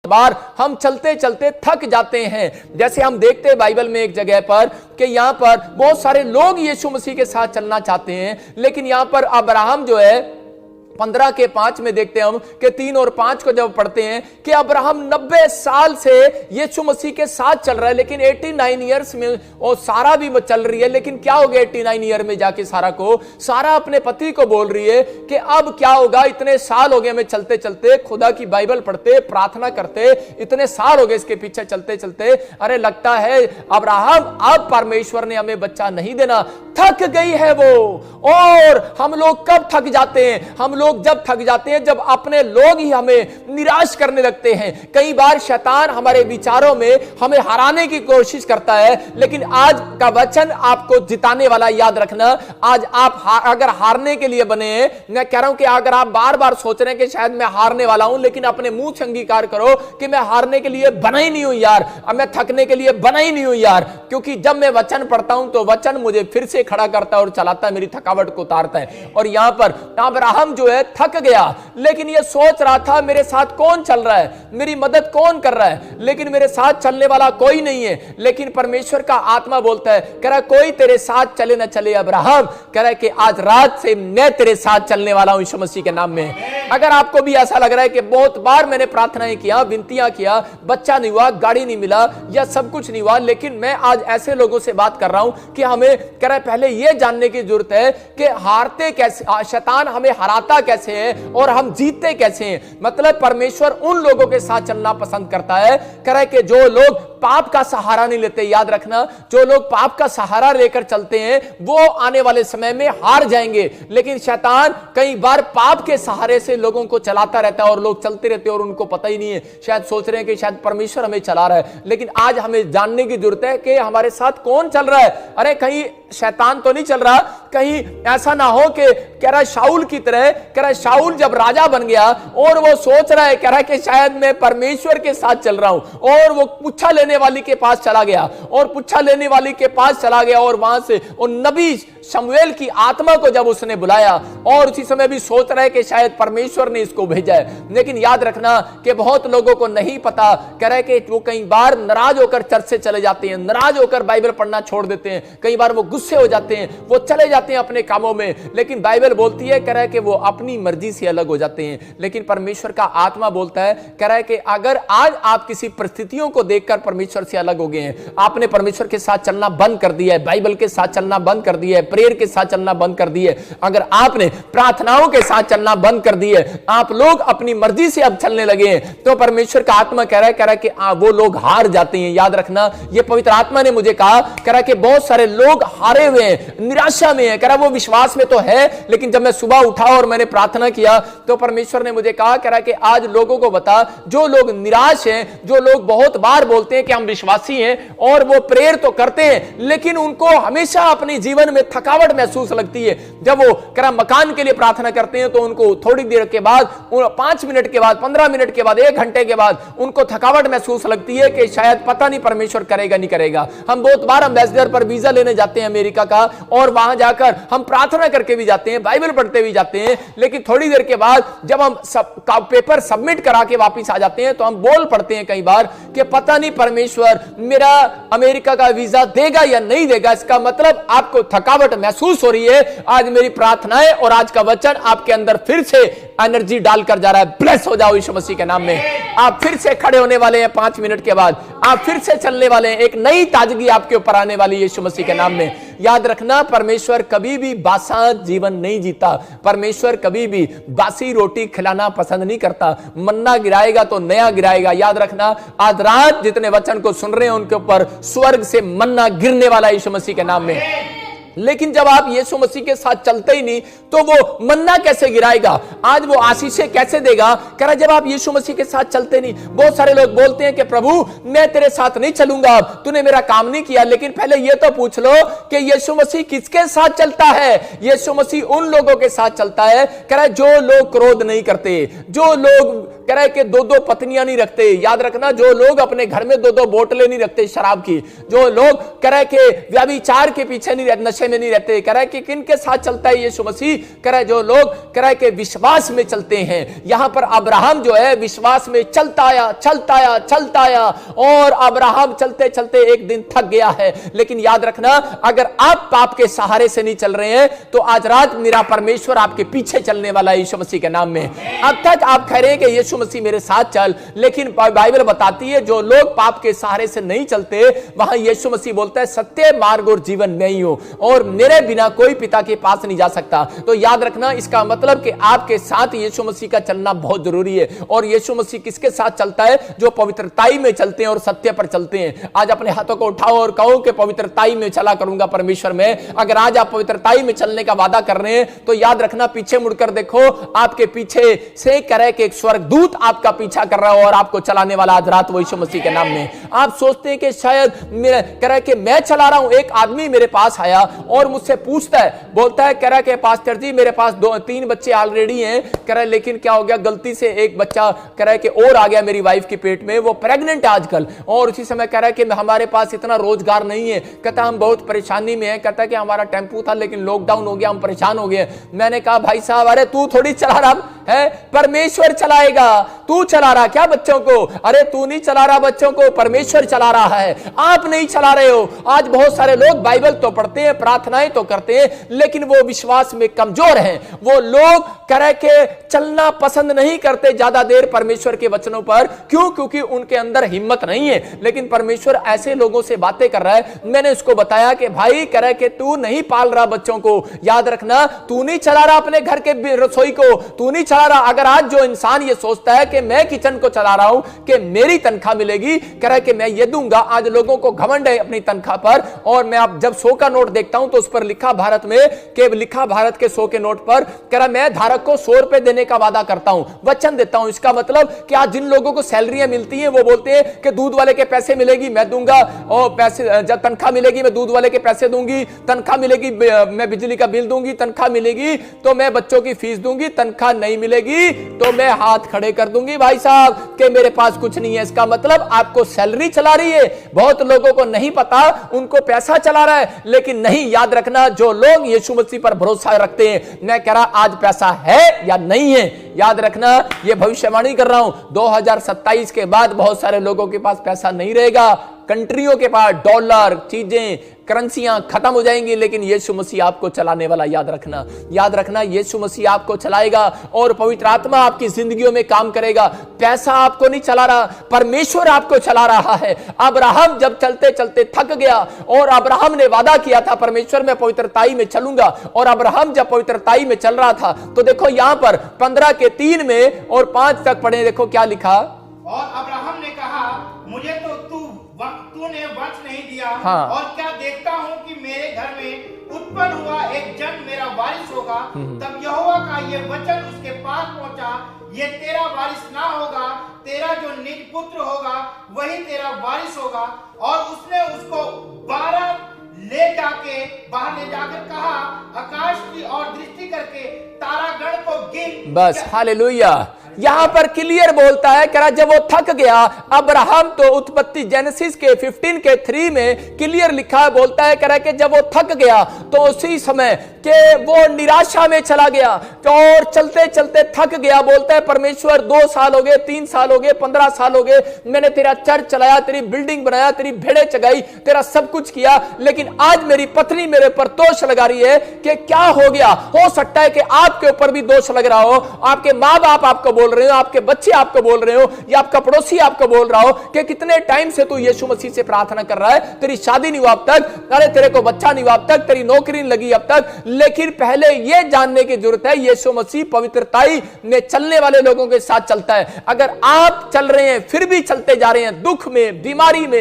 बार हम चलते चलते थक जाते हैं। जैसे हम देखते हैं बाइबल में एक जगह पर कि यहां पर बहुत सारे लोग यीशु मसीह के साथ चलना चाहते हैं, लेकिन यहां पर अब्राहम जो है 15:5 में देखते हैं हम कि 3 और 5 को जब पढ़ते हैं कि अब्राहम 90 साल से यीशु मसीह के साथ चल रहा है, लेकिन 89 ईयर्स में और सारा भी चल रही है। लेकिन क्या हो गया 89 ईयर में जाके सारा अपने पति को बोल रही है कि अब क्या होगा, इतने साल हो गए हमें चलते चलते, खुदा की बाइबल पढ़ते, प्रार्थना करते, इतने साल हो गए इसके पीछे चलते चलते, अरे लगता है अब्राहम अब परमेश्वर ने हमें बच्चा नहीं देना, थक गई है वो। और हम लोग कब थक जाते हैं? हम लोग जब थक जाते हैं जब अपने लोग ही हमें निराश करने लगते हैं। कई बार शैतान हमारे विचारों में हमें हराने की कोशिश करता है, लेकिन आज का वचन आपको जिताने वाला, याद रखना। आज आप अगर हारने के लिए बने हैं, मैं कह रहा हूं कि अगर आप बार बार सोच रहे हैं कि शायद मैं हारने वाला हूं, लेकिन अपने मुंह से अंगीकार करो कि मैं हारने के लिए बना ही नहीं हूं यार, अब मैं थकने के लिए बना ही नहीं हूं यार, क्योंकि जब मैं वचन पढ़ता हूं तो वचन मुझे फिर से खड़ा करता है और चलाता है, मेरी थकावट को उतारता है। और यहां पर अब्राहम जो है थक गया, लेकिन ये सोच रहा था मेरे साथ कौन चल रहा है, मेरी मदद कौन कर रहा है, लेकिन मेरे साथ चलने वाला कोई नहीं है। लेकिन परमेश्वर का आत्मा बोलता है, कह रहा कोई तेरे साथ चले ना चले अब्राहम, कह रहा है कि आज रात से मैं तेरे साथ चलने वाला हूं यीशु मसीह के नाम में। अगर आपको भी ऐसा लग रहा है कि बहुत बार मैंने प्रार्थनाएं किया, विनतियां किया, बच्चा नहीं हुआ, गाड़ी नहीं मिला या सब कुछ नहीं हुआ, लेकिन मैं आज ऐसे लोगों से बात कर रहा हूं कि हमें कह रहा है पहले यह जानने की जरूरत है कि हारते कैसे, शैतान हमें हराता कैसे है और हम जीतते कैसे हैं। मतलब परमेश्वर उन लोगों के साथ चलना पसंद करता है, कह रहा है कि जो लोग पाप का सहारा नहीं लेते, याद रखना, जो लोग पाप का सहारा लेकर चलते हैं वो आने वाले समय में हार जाएंगे। लेकिन शैतान कई बार पाप के सहारे से लोगों को चलाता रहता है और लोग चलते रहते हैं और उनको पता ही नहीं है, शायद सोच रहे हैं कि शायद परमेश्वर हमें चला रहा है। लेकिन आज हमें जानने की जरूरत है कि हमारे साथ कौन चल रहा है। अरे कहीं शैतान तो नहीं चल रहा, कहीं ऐसा ना हो कि कह रहा है शाऊल की तरह, कह रहा है शाऊल जब राजा बन गया और वो सोच रहा है, कह रहा है कि शायद मैं परमेश्वर के साथ चल रहा हूं, और वो पुच्छा लेने वाली के पास चला गया और पुच्छा लेने वाली के पास चला गया और वहां से और नबी शमूएल की आत्मा को जब उसने बुलाया और उसी समय भी सोच रहा है कि शायद परमेश्वर ने इसको भेजा है। लेकिन याद रखना कि बहुत लोगों को नहीं पता, कह रहे कि वो कई बार नाराज होकर चर्च से चले जाते हैं, नाराज होकर बाइबल पढ़ना छोड़ देते हैं, कई बार वो गुस्से हो जाते हैं, वो चले जाते हैं अपने कामों में। लेकिन बाइबल बोलती है, कह रहा है कि वो अपनी मर्जी से अलग हो जाते हैं। लेकिन परमेश्वर का आत्मा बोलता है, कह रहा है कि अगर आज आप किसी परिस्थितियों को देखकर परमेश्वर से अलग हो गए हैं, आपने परमेश्वर के साथ चलना बंद कर दिया है, बाइबल के साथ चलना बंद कर दिया है, प्रेयर के साथ चलना बंद कर दिए, अगर आपने प्रार्थनाओं के साथ चलना बंद कर दिए, आप लोग अपनी मर्जी से अब चलने लगे हैं, तो परमेश्वर का आत्मा कह रहा है कि वो लोग हार जाते हैं। याद रखना, ये पवित्र आत्मा ने मुझे कहा, कह रहा है कि बहुत सारे लोग हारे हुए हैं, निराशा में है, कह रहा वो विश्वास में तो है, लेकिन जब मैं सुबह उठा और मैंने प्रार्थना किया तो परमेश्वर ने मुझे कहा, कह रहा है कि आज लोगों को बता, जो लोग निराश हैं, जो लोग बहुत बार बोलते हैं कि हम विश्वासी हैं और वो प्रेयर तो करते हैं, लेकिन उनको हमेशा अपने जीवन में थकावट महसूस लगती है। जब वो करा मकान के लिए प्रार्थना करते हैं तो उनको थोड़ी देर के बाद, 5 मिनट के बाद, 15 मिनट के बाद, 1 घंटे के बाद उनको थकावट महसूस लगती है कि शायद पता नहीं परमेश्वर करेगा नहीं करेगा। हम बहुत बार एम्बेसडर पर वीजा लेने जाते हैं अमेरिका का, और वहां जाकर हम प्रार्थना करके भी जाते हैं, बाइबल पढ़ते भी जाते हैं, लेकिन थोड़ी देर के बाद जब हम पेपर सबमिट करा के वापिस आ जाते हैं तो हम बोल पड़ते हैं कई बार कि पता नहीं परमेश्वर मेरा अमेरिका का वीजा देगा या नहीं देगा। इसका मतलब आपको थकावट महसूस हो रही है। आज मेरी प्रार्थनाएं और आज का वचन आपके अंदर फिर से एनर्जी डालकर जा रहा है। ब्लेस हो जाओ यीशु मसीह के नाम में। आप फिर से खड़े होने वाले हैं 5 मिनट के बाद, आप फिर से चलने वाले हैं, एक नई ताजगी आपके ऊपर आने वाली है यीशु मसीह के नाम में। याद रखना, परमेश्वर कभी भी बासा जीवन नहीं जीता, परमेश्वर कभी भी बासी रोटी खिलाना पसंद नहीं करता। मन्ना गिराएगा तो नया गिराएगा। याद रखना, आज रात जितने वचन को सुन रहे हैं उनके ऊपर स्वर्ग से मन्ना गिरने वाला यीशु मसीह के नाम में। लेकिन जब आप यीशु मसीह के साथ चलते ही नहीं तो वो मन्ना कैसे गिराएगा, आज वो आशीषें कैसे देगा। कह रहा जब आप यीशु मसीह के साथ चलते नहीं। बहुत सारे लोग बोलते हैं कि प्रभु मैं तेरे साथ नहीं चलूंगा, अब तूने मेरा काम नहीं किया। लेकिन पहले ये तो पूछ लो कि यीशु मसीह किसके साथ चलता है। यीशु मसीह उन लोगों के साथ चलता है, कह रहा है जो लोग क्रोध नहीं करते, जो लोग कह रहा है कि 2-2 पत्नियां नहीं रखते। याद रखना, जो लोग अपने घर में 2-2 बोतलें नहीं रखते शराब की, जो लोग कह रहा है कि व्यभिचार के पीछे नहीं रहते, नशे नशे में नहीं रहते। कह रहा है कि किन के साथ चलता है यीशु मसीह? कह रहा है जो लोग कह रहा है कि विश्वास में चलते हैं। यहां पर अब्राहम जो है विश्वास में चलता आया और अब्राहम चलते चलते एक दिन थक गया है। लेकिन याद रखना, अगर आप पाप के सहारे से नहीं चल रहे हैं तो आज रात मेरा परमेश्वर आपके पीछे चलने वाला है यीशु मसीह के नाम में। अब तक आप कह रहे हैं कि यीशु मसीह मेरे साथ चल, लेकिन बाइबल बताती है जो लोग पाप के सहारे से नहीं चलते, वहां यीशु मसीह बोलता है सत्य मार्ग और जीवन मैं ही हूं और मेरे बिना कोई पिता के पास नहीं जा सकता। तो याद रखना, इसका मतलब कि आपके साथ यीशु मसीह का चलना बहुत जरूरी है। और यीशु मसीह किसके साथ चलता है? जो पवित्रताई में चलते हैं और सत्य पर चलते हैं। आज अपने हाथों को उठाओ और कहो कि पवित्रताई में चला करूंगा परमेश्वर में। अगर आज आप पवित्रताई में चलने का वादा कर रहे हैं तो याद रखना, पीछे मुड़कर देखो, आपके पीछे से करे कि एक स्वर्गदूत आपका पीछा कर रहा है और आपको चलाने वाला आज रात वो यीशु मसीह के नाम में। आप सोचते हैं कि शायद मेरा कह रहा है कि मैं चला रहा हूं। एक आदमी मेरे पास आया और मुझसे पूछता है, बोलता है, कह रहा है कि पास्टर जी मेरे पास 2-3 बच्चे ऑलरेडी हैं। कह रहा है लेकिन क्या हो गया, गलती से एक बच्चा कह रहा है कि और आ गया मेरी वाइफ की पेट में, वो प्रेग्नेंट है आजकल। और उसी समय कह रहा है कि हमारे पास इतना रोजगार नहीं है। कहता हम बहुत परेशानी में है। कहता है कि हमारा टेम्पू था लेकिन लॉकडाउन हो गया, हम परेशान हो गए। मैंने कहा भाई साहब, अरे तू थोड़ी चला रहा है, परमेश्वर चलाएगा। तू चला रहा क्या बच्चों को? अरे तू नहीं चला रहा बच्चों को, परमेश्वर चला रहा है, आप नहीं चला रहे हो। आज बहुत सारे लोग बाइबल तो पढ़ते हैं, प्रार्थनाएं तो करते हैं, लेकिन वो विश्वास में कमजोर हैं। वो लोग कह के चलना पसंद नहीं करते ज्यादा देर परमेश्वर के वचनों पर। क्यों? क्योंकि उनके अंदर हिम्मत नहीं है। लेकिन परमेश्वर ऐसे लोगों से बातें कर रहा है। मैंने उसको बताया कि भाई कह रहा है कि तू नहीं पाल रहा बच्चों को। याद रखना, तू नहीं चला रहा अपने घर के रसोई को, तू नहीं चला रहा। अगर आज जो इंसान ये सोचता है कि मैं किचन को चला रहा हूं, कि मेरी तनख्वाह मिलेगी, कह रहा है कि मैं ये दूंगा। आज लोगों को घमंड है अपनी तनख्वाह पर। और मैं अब जब 100 का नोट देखता हूं तो उस पर लिखा भारत में, कि लिखा भारत के 100 के नोट पर, कह रहा मैं धारक को 100 रुपए देने का वादा करता हूं, वचन देता हूं। इसका मतलब कि आज जिन लोगों को सैलरियां मिलती हैं वो बोलते हैं कि दूध वाले के पैसे मिलेगी मैं दूंगा, और पैसे जब तनख्वाह मिलेगी मैं दूध वाले के पैसे दूंगी, तनख्वाह मिलेगी मैं बिजली का बिल दूंगी, तनख्वाह मिलेगी तो मैं बच्चों की फीस दूंगी, तनख्वाह नहीं मिलेगी तो मैं हाथ खड़े कर दूंगी भाई साहब कि मेरे पास कुछ नहीं है। इसका मतलब आपको सैलरी चला रही है। बहुत लोगों को नहीं पता, उनको पैसा चला रहा है। लेकिन नहीं, याद रखना, जो लोग यीशु मसीह पर भरोसा रखते हैं, मैं कह रहा आज पैसा है या नहीं है, याद रखना, ये भविष्यवाणी कर रहा हूं, 2027 के बाद बहुत सारे लोगों के पास पैसा नहीं रहेगा। कंट्रियों के पास डॉलर, चीजें, करेंसियां खत्म हो जाएंगी, लेकिन यीशु मसीह आपको चलाने वाला। याद रखना, यीशु मसीह आपको चलाएगा और पवित्र आत्मा आपकी जिंदगियों में काम करेगा। पैसा आपको नहीं चला रहा, परमेश्वर आपको चला रहा है। अब्राहम जब चलते चलते थक गया और अब्राहम ने वादा किया था परमेश्वर मैं पवित्रताई में चलूंगा, और अब्राहम जब पवित्रताई में चल रहा था तो देखो यहां पर 15 के 3 में और 5 तक पढ़े, देखो क्या लिखा। और अब्राहम ने कहा मुझे तो तूने वंश नहीं दिया, हाँ। और क्या देखता हूँ कि मेरे घर में उत्पन्न हुआ एक जन मेरा वारिस होगा। तब यहोवा का ये वचन उसके पास पहुंचा, ये तेरा वारिस ना होगा, तेरा जो निज पुत्र होगा वही तेरा वारिस होगा। और उसने उसको 12 बाहर ले जाकर कहा, आकाश की ओर दृष्टि करके तारागण को गिन। बस हालेलुया। यहां पर क्लियर बोलता है, कह रहा जब वो थक गया, अब्राहम तो उत्पत्ति जेनेसिस के 15 के 3 में क्लियर लिखा है, बोलता है कह रहा कि जब वो थक गया तो उसी समय के वो निराशा में चला गया और चलते चलते थक गया। बोलता है परमेश्वर 2 साल हो गए, 3 साल हो गए, 15 साल हो गए, मैंने तेरा चर्च चलाया, तेरी बिल्डिंग बनाया, तेरी भेड़े चगाई, तेरा सब कुछ किया, लेकिन आज मेरी पत्नी मेरे पर दोष लगा रही है कि क्या हो गया। हो सकता है कि आपके ऊपर भी दोष लग रहा हो, आपके माँ बाप आपको बोल रहे हो, आपके बच्चे आपको बोल रहे हो, या आपका पड़ोसी आपको बोल रहा हो कि कितने टाइम से तू यीशु मसीह से प्रार्थना कर रहा है, तेरी शादी नहीं हुआ अब तक, अरे तेरे को बच्चा नहीं हुआ अब तक, तेरी नौकरी नहीं लगी अब तक। लेकिन पहले यह जानने की जरूरत है, यीशु मसीह पवित्रताई में चलने वाले लोगों के साथ चलता है। अगर आप चल रहे हैं फिर भी चलते जा रहे हैं दुख में, बीमारी में,